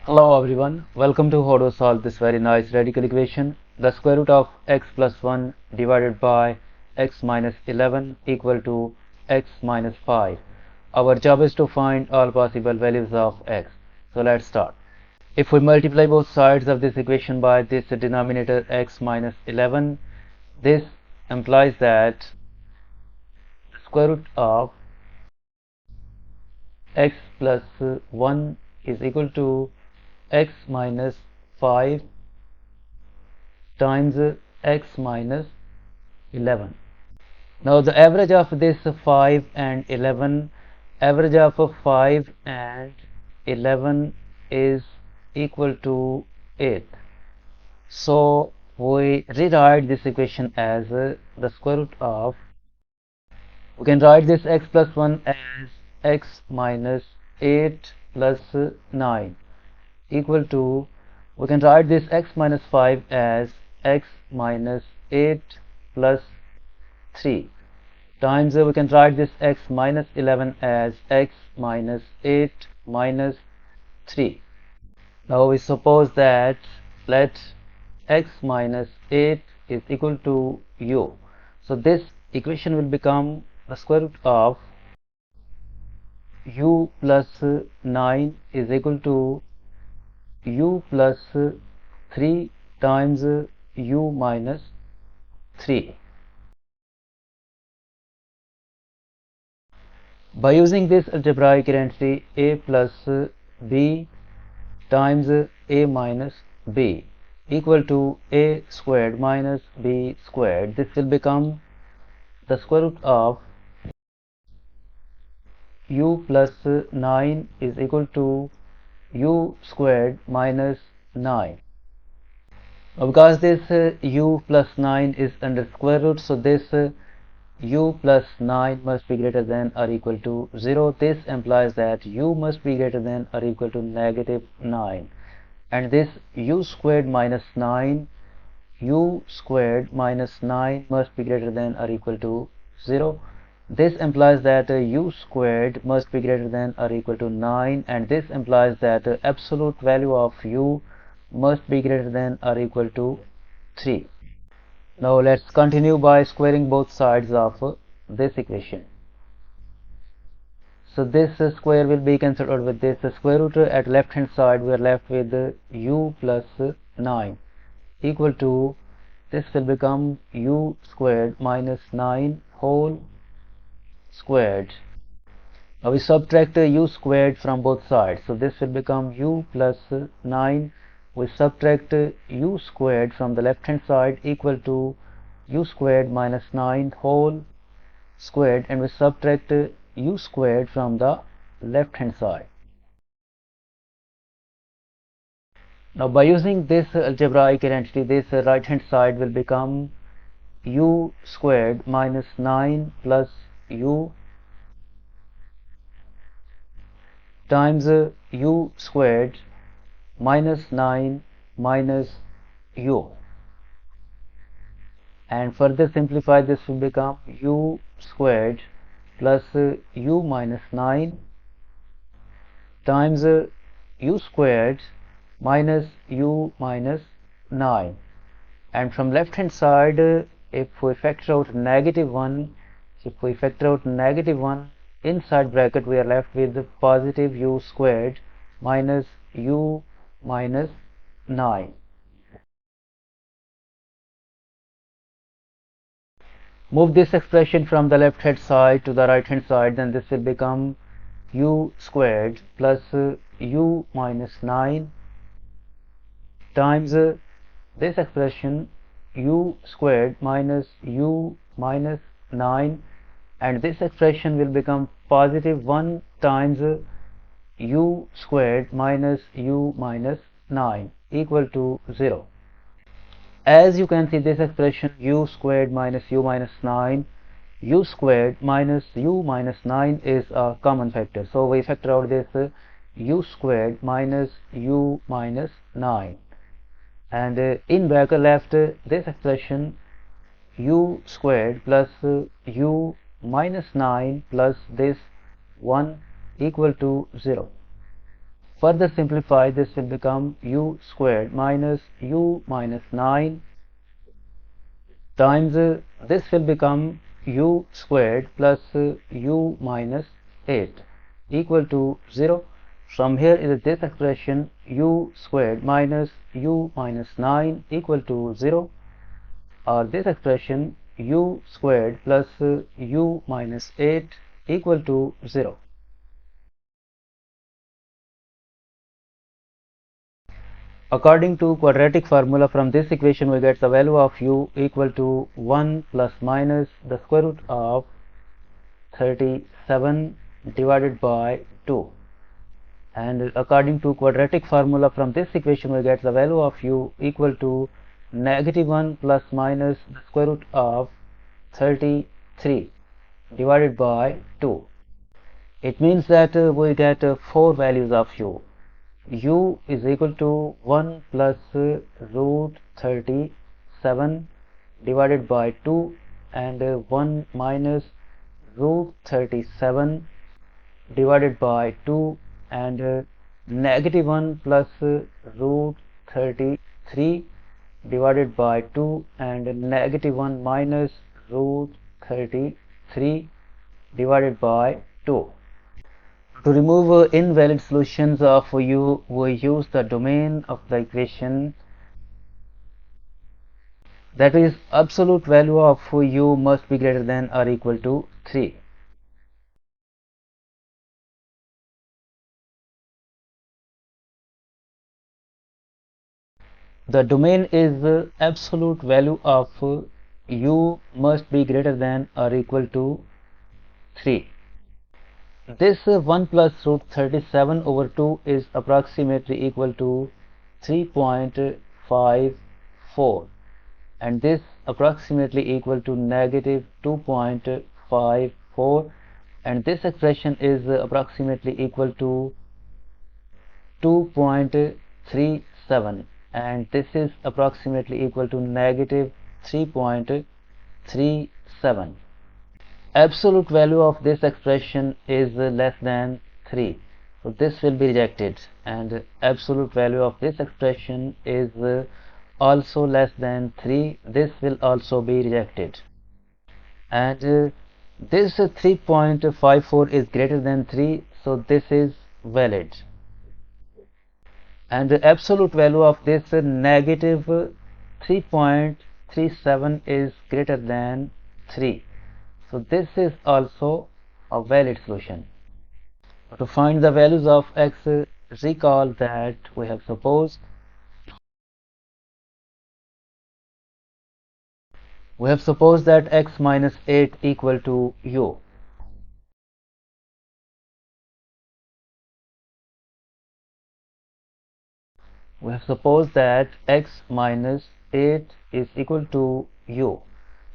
Hello everyone, welcome to how to solve this very nice radical equation. The square root of x plus 1 divided by x minus 11 equal to x minus 5. Our job is to find all possible values of x. So let's start. If we multiply both sides of this equation by this denominator x minus 11, this implies that the square root of x plus 1 is equal to x minus 5 times x minus 11. Now the average of this 5 and 11, average of 5 and 11 is equal to 8. So we rewrite this equation as the square root of, we can write this x plus 1 as x minus 8 plus 9 equal to, we can write this x minus 5 as x minus 8 plus 3 times, we can write this x minus 11 as x minus 8 minus 3. Now we suppose that let x minus 8 is equal to u. So this equation will become the square root of u plus 9 is equal to u plus 3 times u minus 3. By using this algebraic identity a plus b times a minus b equal to a squared minus b squared, this will become the square root of u plus 9 is equal to u squared minus 9. Because this u plus 9 is under square root, so this u plus 9 must be greater than or equal to 0. This implies that u must be greater than or equal to negative 9. And this u squared minus 9, u squared minus 9 must be greater than or equal to 0. This implies that u squared must be greater than or equal to 9, and this implies that absolute value of u must be greater than or equal to 3. Now let's continue by squaring both sides of this equation. So this square will be cancelled out with this square root. At left hand side we are left with u plus 9 equal to, this will become u squared minus 9 whole squared. Now we subtract u squared from both sides, so this will become u plus 9. We subtract u squared from the left hand side equal to u squared minus 9 whole squared, and we subtract u squared from the left hand side. Now by using this algebraic identity, this right hand side will become u squared minus 9 plus u times u squared minus 9 minus u, and further simplify, this will become u squared plus u minus 9 times u squared minus u minus 9, and from left hand side if we factor out negative 1, inside bracket we are left with positive u squared minus u minus 9. Move this expression from the left hand side to the right hand side, then this will become u squared plus u minus 9 times this expression u squared minus u minus 9, and this expression will become positive 1 times u squared minus u minus 9 equal to 0. As you can see, this expression u squared minus u minus 9, u squared minus u minus 9 is a common factor, so we factor out this u squared minus u minus 9, and in bracket left this expression u squared plus u minus 9 plus this 1 equal to 0. further simplify, this will become u squared minus u minus 9 times this will become u squared plus u minus 8 equal to 0. From here is this expression u squared minus u minus 9 equal to 0, or this expression u squared plus u minus 8 equal to 0. According to quadratic formula, from this equation we get the value of u equal to 1 plus minus the square root of 37 divided by 2. And according to quadratic formula, from this equation we get the value of u equal to negative 1 plus minus the square root of 33 divided by 2. It means that we get 4 values of u. U is equal to 1 plus root 37 divided by 2 and 1 minus root 37 divided by 2 and negative 1 plus root 33 divided by 2 and negative 1 minus root 33 divided by 2. To remove invalid solutions of u, we use the domain of the equation, that is absolute value of u must be greater than or equal to 3. The domain is absolute value of u must be greater than or equal to 3. This 1 plus root 37 over 2 is approximately equal to 3.54, and this approximately equal to negative 2.54, and this expression is approximately equal to 2.37, and this is approximately equal to negative 3.37. Absolute value of this expression is less than 3, so this will be rejected, and absolute value of this expression is also less than 3, this will also be rejected, and this 3.54 is greater than 3, so this is valid, and the absolute value of this negative 3.37 is greater than 3, so this is also a valid solution. To find the values of x, recall that we have supposed that x minus 8 equal to u. We have supposed that x minus 8 is equal to u.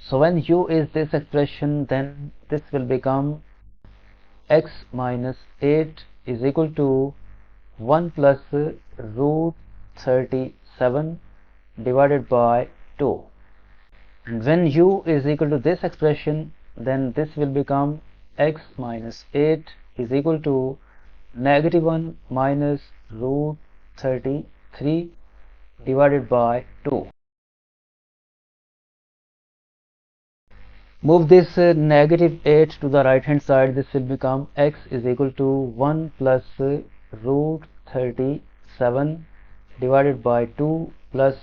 So when u is this expression, then this will become x minus 8 is equal to 1 plus root 37 divided by 2. And when u is equal to this expression, then this will become x minus 8 is equal to negative 1 minus root 33 divided by 2. Move this negative 8 to the right hand side, this will become x is equal to 1 plus root 37 divided by 2 plus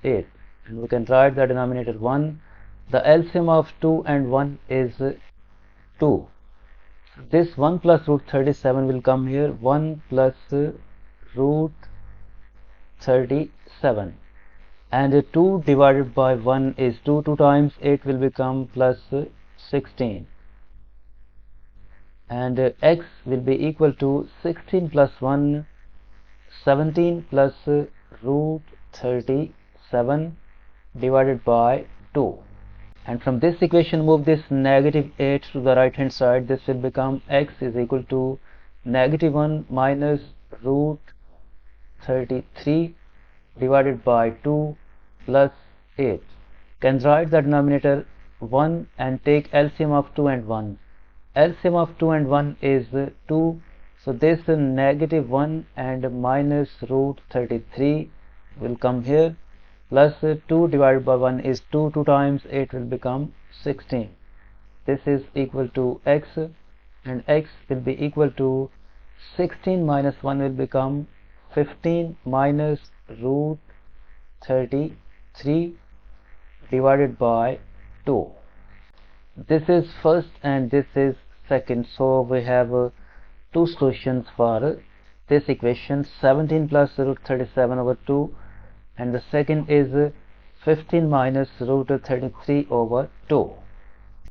8, and we can write the denominator 1. The LCM of 2 and 1 is 2. This 1 plus root 37 will come here, 1 plus root 37, and 2 divided by 1 is 2, 2 times 8 will become plus 16, and x will be equal to 16 plus 1, 17 plus root 37 divided by 2. And from this equation, move this negative 8 to the right hand side, this will become x is equal to negative 1 minus root 33 divided by 2 plus 8. Can write the denominator 1 and take LCM of 2 and 1. LCM of 2 and 1 is 2, So this negative 1 and minus root 33 will come here, plus 2 divided by 1 is 2, 2 times 8 will become 16. This is equal to x, and x will be equal to 16 minus 1 will become 15 minus root 33 divided by 2. This is first and this is second, so we have two solutions for this equation: 17 plus root 37 over 2, and the second is 15 minus root 33 over 2.